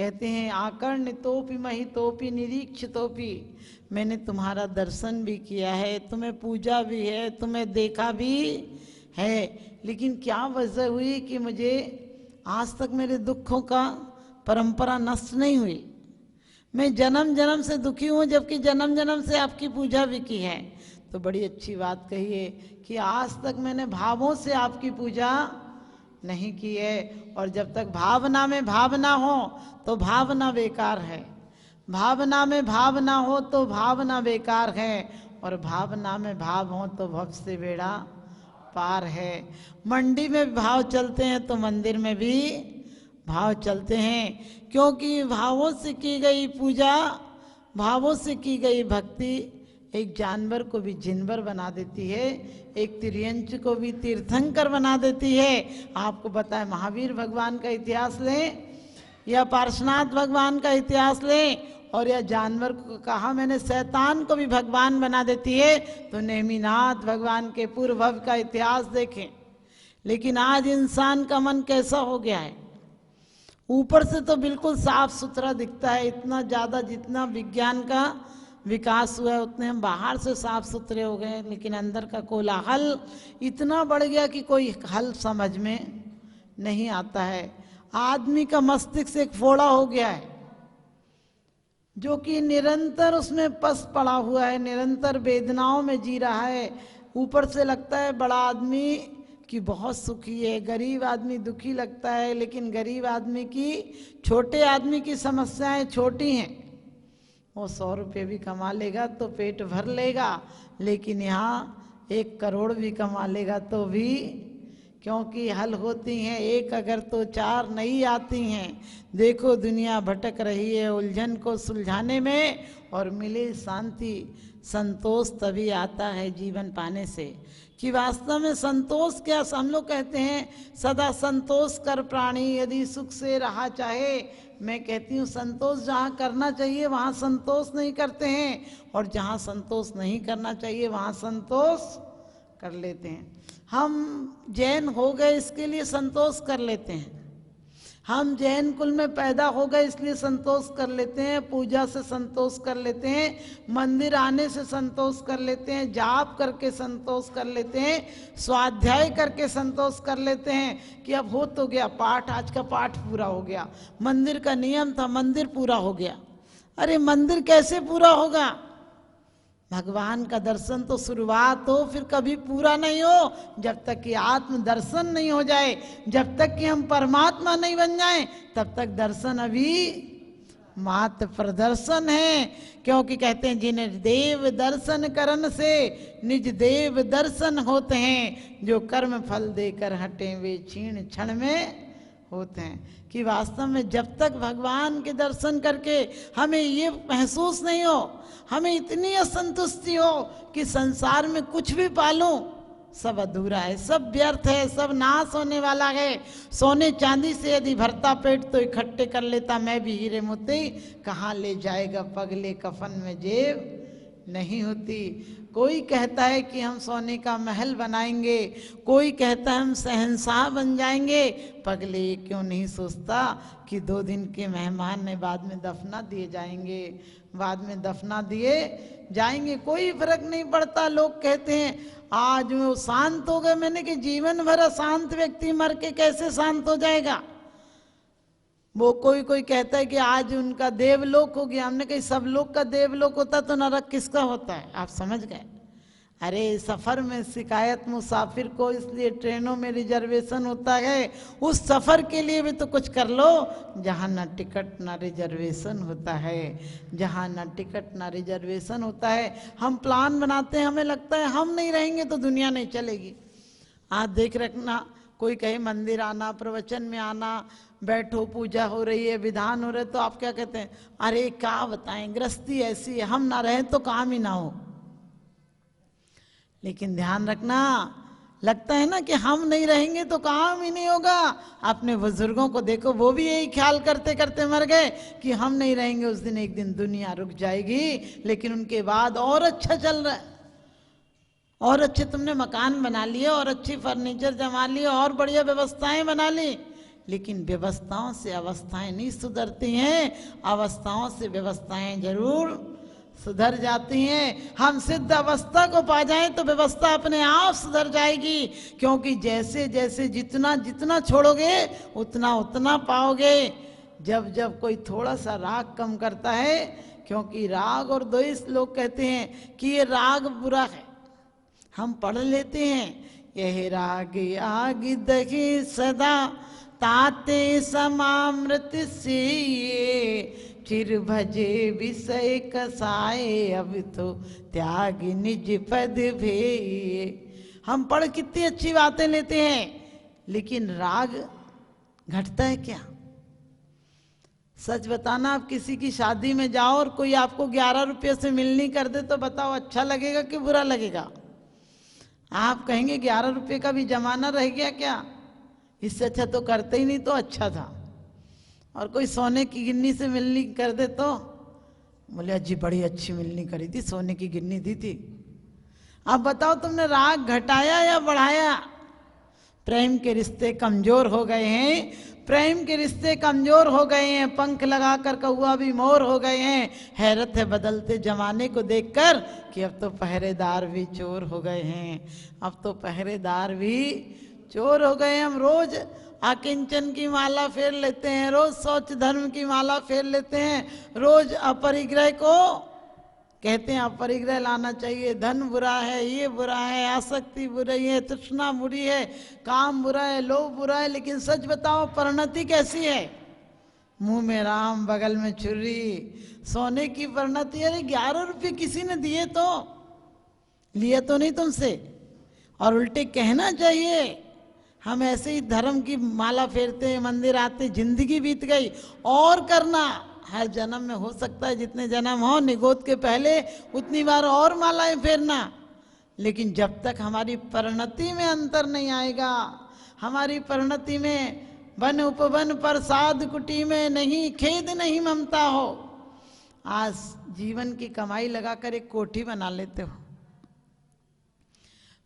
कहते हैं आकर्णितोपि महितोपि निरीक्षितोपि, मैंने तुम्हारा दर्शन भी किया है, तुम्हें पूजा भी है, तुम्हें देखा भी है, लेकिन क्या वजह हुई कि मुझे आज तक मेरे दुखों का परंपरा नष्ट नहीं हुई। मैं जन्म जन्म से दुखी हूँ, जबकि जन्म जन्म से आपकी पूजा भी की है। तो बड़ी अच्छी बात कही है कि आज तक मैंने भावों से आपकी पूजा नहीं की है, और जब तक भावना में भावना हो तो भावना बेकार है, भावना में भावना हो तो भावना बेकार है, और भावना में भाव हो तो भव से बेड़ा पार है। मंडी में भाव चलते हैं तो मंदिर में भी भाव चलते हैं, क्योंकि भावों से की गई पूजा, भावों से की गई भक्ति एक जानवर को भी जिनवर बना देती है, एक तिर्यंच को भी तीर्थंकर बना देती है। आपको पता है महावीर भगवान का इतिहास लें या पार्श्वनाथ भगवान का इतिहास लें, और यह जानवर को कहा मैंने शैतान को भी भगवान बना देती है, तो नेमिनाथ भगवान के पूर्व भव का इतिहास देखें। लेकिन आज इंसान का मन कैसा हो गया है, ऊपर से तो बिल्कुल साफ सुथरा दिखता है, इतना ज़्यादा जितना विज्ञान का विकास हुआ है उतने हम बाहर से साफ सुथरे हो गए, लेकिन अंदर का कोलाहल इतना बढ़ गया कि कोई हल समझ में नहीं आता है। आदमी का मस्तिष्क एक फोड़ा हो गया है, जो कि निरंतर उसमें पस पड़ा हुआ है, निरंतर वेदनाओं में जी रहा है। ऊपर से लगता है बड़ा आदमी कि बहुत सुखी है, गरीब आदमी दुखी लगता है, लेकिन गरीब आदमी की, छोटे आदमी की समस्याएं छोटी हैं। वो 100 रुपये भी कमा लेगा तो पेट भर लेगा, लेकिन यहाँ 1 करोड़ भी कमा लेगा तो भी, क्योंकि हल होती हैं एक अगर तो 4 नहीं आती हैं। देखो दुनिया भटक रही है उलझन को सुलझाने में, और मिले शांति संतोष तभी आता है जीवन पाने से, कि वास्तव में संतोष क्या। हम लोग कहते हैं सदा संतोष कर प्राणी यदि सुख से रहा चाहे। मैं कहती हूँ संतोष जहाँ करना चाहिए वहाँ संतोष नहीं करते हैं, और जहाँ संतोष नहीं करना चाहिए वहाँ संतोष कर लेते हैं। हम जैन हो गए इसके लिए संतोष कर लेते हैं, हम जैन कुल में पैदा हो गए इसलिए संतोष कर लेते हैं, पूजा से संतोष कर लेते हैं, मंदिर आने से संतोष कर लेते हैं, जाप करके संतोष कर लेते हैं, स्वाध्याय करके संतोष कर लेते हैं कि अब हो तो गया पाठ, आज का पाठ पूरा हो गया, मंदिर का नियम था मंदिर पूरा हो गया। अरे मंदिर कैसे पूरा होगा? भगवान का दर्शन तो शुरुआत हो फिर कभी पूरा नहीं हो, जब तक कि आत्म दर्शन नहीं हो जाए, जब तक कि हम परमात्मा नहीं बन जाएं, तब तक दर्शन अभी मात्र प्रदर्शन है। क्योंकि कहते हैं जिन्हें देव दर्शन करन से निज देव दर्शन होते हैं, जो कर्म फल देकर हटे वे क्षीण क्षण में होते हैं। कि वास्तव में जब तक भगवान के दर्शन करके हमें ये महसूस नहीं हो, हमें इतनी असंतुष्टि हो कि संसार में कुछ भी पालूं सब अधूरा है, सब व्यर्थ है, सब नाश होने वाला है। सोने चांदी से यदि भरता पेट तो इकट्ठे कर लेता मैं भी हीरे मोती, कहाँ ले जाएगा पगले कफन में जेब नहीं होती। कोई कहता है कि हम सोने का महल बनाएंगे, कोई कहता है हम शहंशाह बन जाएंगे, पगले ये क्यों नहीं सोचता कि 2 दिन के मेहमान ने बाद में दफना दिए जाएंगे, बाद में दफना दिए जाएंगे, कोई फर्क नहीं पड़ता। लोग कहते हैं आज वो शांत हो गए, मैंने कि जीवन भर अशांत व्यक्ति मर के कैसे शांत हो जाएगा? वो कोई कहता है कि आज उनका देवलोक हो गया, हमने कही सब लोग का देवलोक होता तो नरक किसका होता है? आप समझ गए। अरे सफ़र में शिकायत मुसाफिर को, इसलिए ट्रेनों में रिजर्वेशन होता है, उस सफ़र के लिए भी तो कुछ कर लो जहाँ ना टिकट ना रिजर्वेशन होता है, जहाँ ना टिकट ना रिजर्वेशन होता है। हम प्लान बनाते हैं, हमें लगता है हम नहीं रहेंगे तो दुनिया नहीं चलेगी। आज देख रखना, कोई कहे मंदिर आना, प्रवचन में आना, बैठो पूजा हो रही है, विधान हो रहे, तो आप क्या कहते हैं? अरे क्या बताएं, गृहस्थी ऐसी है, हम ना रहें तो काम ही ना हो। लेकिन ध्यान रखना, लगता है ना कि हम नहीं रहेंगे तो काम ही नहीं होगा। अपने बुजुर्गों को देखो, वो भी यही ख्याल करते करते मर गए कि हम नहीं रहेंगे उस दिन एक दिन दुनिया रुक जाएगी, लेकिन उनके बाद और अच्छा चल रहा है, और अच्छे तुमने मकान बना लिए, और अच्छी फर्नीचर जमा लिए, और बढ़िया व्यवस्थाएं बना ली, लेकिन व्यवस्थाओं से अवस्थाएं नहीं सुधरती हैं, अवस्थाओं से व्यवस्थाएं जरूर सुधर जाती हैं। हम सिद्ध अवस्था को पा जाएं तो व्यवस्था अपने आप सुधर जाएगी, क्योंकि जैसे जैसे जितना जितना छोड़ोगे उतना उतना पाओगे। जब जब कोई थोड़ा सा राग कम करता है, क्योंकि राग और द्वेष लोग कहते हैं कि ये राग बुरा है, हम पढ़ लेते हैं, यह राग आग दही सदा ताते समामृत से चिर भजे विषय कसाए अब तो त्याग निज पद भे। हम पढ़ कितनी अच्छी बातें लेते हैं, लेकिन राग घटता है क्या? सच बताना, आप किसी की शादी में जाओ और कोई आपको 11 रुपये से मिलनी कर दे तो बताओ अच्छा लगेगा कि बुरा लगेगा? आप कहेंगे 11 रुपये का भी जमाना रह गया क्या, इससे अच्छा तो करते ही नहीं तो अच्छा था। और कोई सोने की गिन्नी से मिलनी कर दे तो बोले अजी बड़ी अच्छी मिलनी करी थी, सोने की गिन्नी दी थी। अब बताओ तुमने राग घटाया या बढ़ाया? प्रेम के रिश्ते कमजोर हो गए हैं, प्रेम के रिश्ते कमजोर हो गए हैं, पंख लगाकर कौआ भी मोर हो गए हैं। हैरत है बदलते जमाने को देखकर कि अब तो पहरेदार भी चोर हो गए हैं, अब तो पहरेदार भी चोर हो गए हैं। हम रोज अकिंचन की माला फेर लेते हैं, रोज शौच धर्म की माला फेर लेते हैं, रोज अपरिग्रह को कहते हैं अपरिग्रह लाना चाहिए, धन बुरा है, ये बुरा है, आसक्ति बुरी है, तृष्णा बुरी है, काम बुरा है, लोभ बुरा है। लेकिन सच बताओ परिणति कैसी है? मुंह में राम बगल में छुरी, सोने की परिणति। अरे 11 रुपये किसी ने दिए तो लिए तो नहीं तुमसे, और उल्टे कहना चाहिए हम ऐसे ही धर्म की माला फेरते हैं, मंदिर आते, जिंदगी बीत गई। और करना हर जन्म में हो सकता है, जितने जन्म हो निगोद के पहले उतनी बार और मालाएं फेरना। लेकिन जब तक हमारी परिणति में अंतर नहीं आएगा, हमारी परिणति में वन उपवन प्रसाद कुटी में नहीं, खेद नहीं ममता हो। आज जीवन की कमाई लगाकर एक कोठी बना लेते हो,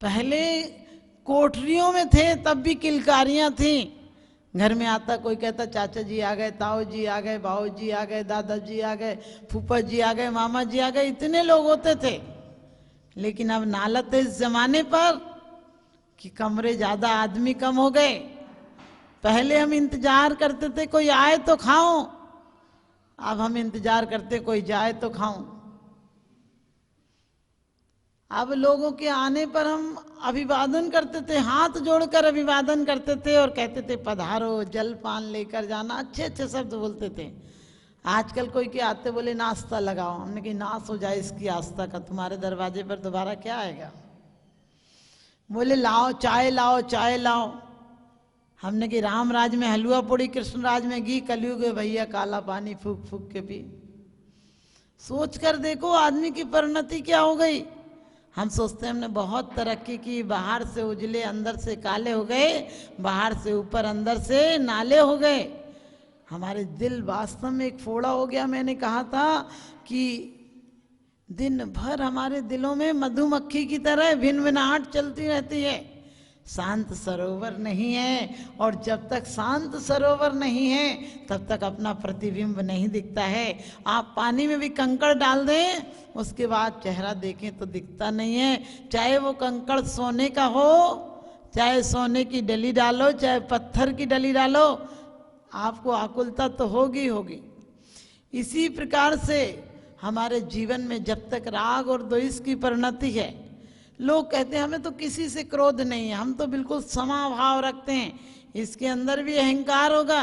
पहले कोठरियों में थे तब भी किलकारियां थी। घर में आता कोई कहता चाचा जी आ गए, ताऊ जी आ गए, बाऊ जी आ गए, दादाजी आ गए, फूफा जी आ गए, मामा जी आ गए, इतने लोग होते थे। लेकिन अब नालत है इस जमाने पर कि कमरे ज्यादा, आदमी कम हो गए। पहले हम इंतजार करते थे कोई आए तो खाऊं, अब हम इंतजार करते कोई जाए तो खाऊं। अब लोगों के आने पर हम अभिवादन करते थे, हाथ जोड़कर अभिवादन करते थे और कहते थे पधारो, जल पान लेकर जाना, अच्छे अच्छे शब्द बोलते थे। आजकल कोई के आते बोले नाश्ता लगाओ, हमने कहा नाश हो जाए इसकी आस्था का, तुम्हारे दरवाजे पर दोबारा क्या आएगा। बोले लाओ चाय लाओ, चाय लाओ। हमने कि राम राज में हलवा पूड़ी, कृष्ण राज में घी, कलयुग भैया काला पानी फूक फूक के पी। सोच कर देखो आदमी की परिणति क्या हो गई। हम सोचते हैं हमने बहुत तरक्की की, बाहर से उजले अंदर से काले हो गए, बाहर से ऊपर अंदर से नाले हो गए। हमारे दिल वास्तव में एक फोड़ा हो गया। मैंने कहा था कि दिन भर हमारे दिलों में मधुमक्खी की तरह भिनभिनाहट चलती रहती है, शांत सरोवर नहीं है। और जब तक शांत सरोवर नहीं है तब तक अपना प्रतिबिंब नहीं दिखता है। आप पानी में भी कंकड़ डाल दें, उसके बाद चेहरा देखें तो दिखता नहीं है। चाहे वो कंकड़ सोने का हो, चाहे सोने की डली डालो, चाहे पत्थर की डली डालो, आपको आकुलता तो होगी होगी। इसी प्रकार से हमारे जीवन में जब तक राग और द्वेष की परिणति है, लोग कहते हैं हमें तो किसी से क्रोध नहीं है, हम तो बिल्कुल समाभाव रखते हैं, इसके अंदर भी अहंकार होगा।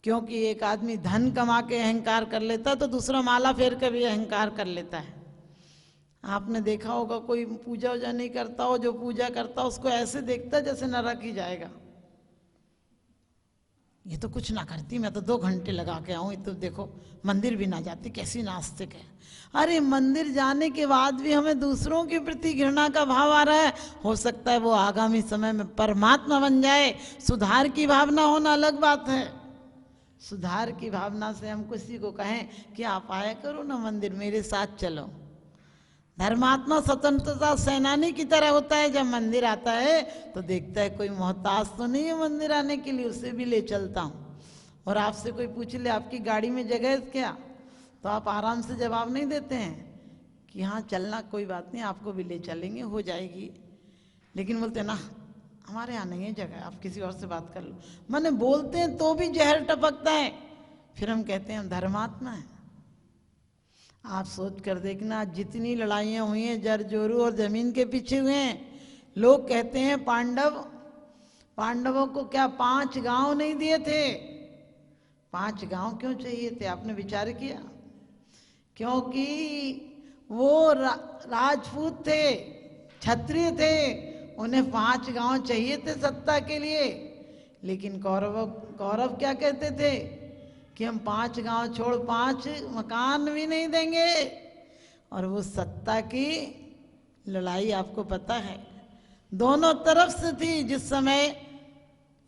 क्योंकि एक आदमी धन कमा के अहंकार कर लेता है तो दूसरा माला फेर कर भी अहंकार कर लेता है। आपने देखा होगा कोई पूजा वूजा नहीं करता हो, जो पूजा करता हो उसको ऐसे देखता है जैसे नरक ही जाएगा। ये तो कुछ ना करती, मैं तो 2 घंटे लगा के आऊं, ये तो देखो मंदिर भी ना जाती, कैसी नास्तिक है। अरे मंदिर जाने के बाद भी हमें दूसरों के प्रति घृणा का भाव आ रहा है। हो सकता है वो आगामी समय में परमात्मा बन जाए। सुधार की भावना होना अलग बात है। सुधार की भावना से हम किसी को कहें कि आप आया करो ना मंदिर, मेरे साथ चलो, धर्मात्मा स्वतंत्रता सेनानी की तरह होता है। जब मंदिर आता है तो देखता है कोई मोहताज तो नहीं है मंदिर आने के लिए, उसे भी ले चलता हूँ। और आपसे कोई पूछ ले आपकी गाड़ी में जगह है क्या, तो आप आराम से जवाब नहीं देते हैं कि हाँ चलना, कोई बात नहीं, आपको भी ले चलेंगे, हो जाएगी। लेकिन बोलते ना हमारे यहाँ नहीं है जगह, आप किसी और से बात कर लो। माने बोलते हैं तो भी जहर टपकता है। फिर हम कहते हैं हम धर्मात्मा हैं। आप सोच कर देखना, जितनी लड़ाइयाँ हुई हैं जर जोरू और जमीन के पीछे हुए हैं। लोग कहते हैं पांडवों को क्या 5 गांव नहीं दिए थे? 5 गांव क्यों चाहिए थे, आपने विचार किया? क्योंकि वो राजपूत थे, क्षत्रिय थे, उन्हें 5 गांव चाहिए थे सत्ता के लिए। लेकिन कौरव क्या कहते थे कि हम 5 गांव छोड़ 5 मकान भी नहीं देंगे। और वो सत्ता की लड़ाई आपको पता है दोनों तरफ से थी। जिस समय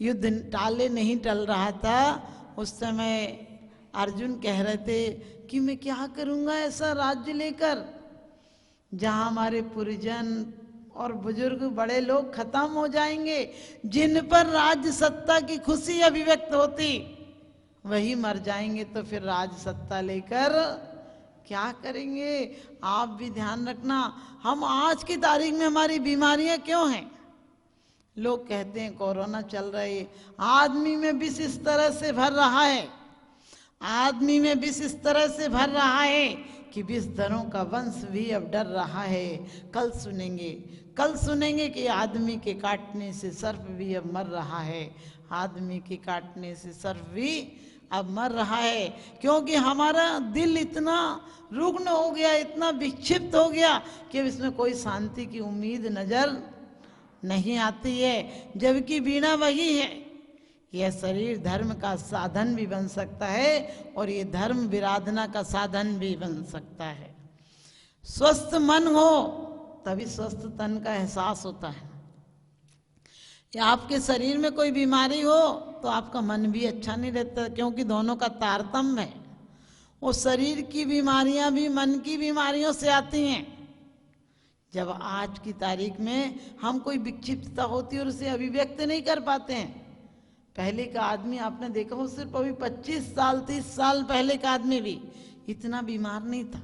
युद्ध टाले नहीं टल रहा था, उस समय अर्जुन कह रहे थे कि मैं क्या करूंगा ऐसा राज्य लेकर जहां हमारे परिजन और बुजुर्ग बड़े लोग खत्म हो जाएंगे, जिन पर राज्य सत्ता की खुशी अभिव्यक्त होती वही मर जाएंगे, तो फिर राज सत्ता लेकर क्या करेंगे? आप भी ध्यान रखना, हम आज की तारीख में हमारी बीमारियां क्यों हैं? लोग कहते हैं कोरोना चल रही है, आदमी में विष इस तरह से भर रहा है, आदमी में विष इस तरह से भर रहा है कि विषधरों का वंश भी अब डर रहा है। कल सुनेंगे कि आदमी के काटने से सर्प भी अब मर रहा है, आदमी के काटने से सर्प भी अब मर रहा है। क्योंकि हमारा दिल इतना रुग्ण हो गया, इतना विक्षिप्त हो गया कि अब इसमें कोई शांति की उम्मीद नजर नहीं आती है। जबकि वीणा वही है। यह शरीर धर्म का साधन भी बन सकता है और ये धर्म विराधना का साधन भी बन सकता है। स्वस्थ मन हो तभी स्वस्थ तन का एहसास होता है। या आपके शरीर में कोई बीमारी हो तो आपका मन भी अच्छा नहीं रहता, क्योंकि दोनों का तारतम्य है। वो शरीर की बीमारियां भी मन की बीमारियों से आती हैं। जब आज की तारीख में हम कोई विक्षिप्तता होती है और उसे अभिव्यक्त नहीं कर पाते हैं। पहले का आदमी आपने देखा हो, सिर्फ अभी 25 साल 30 साल पहले का आदमी भी इतना बीमार नहीं था।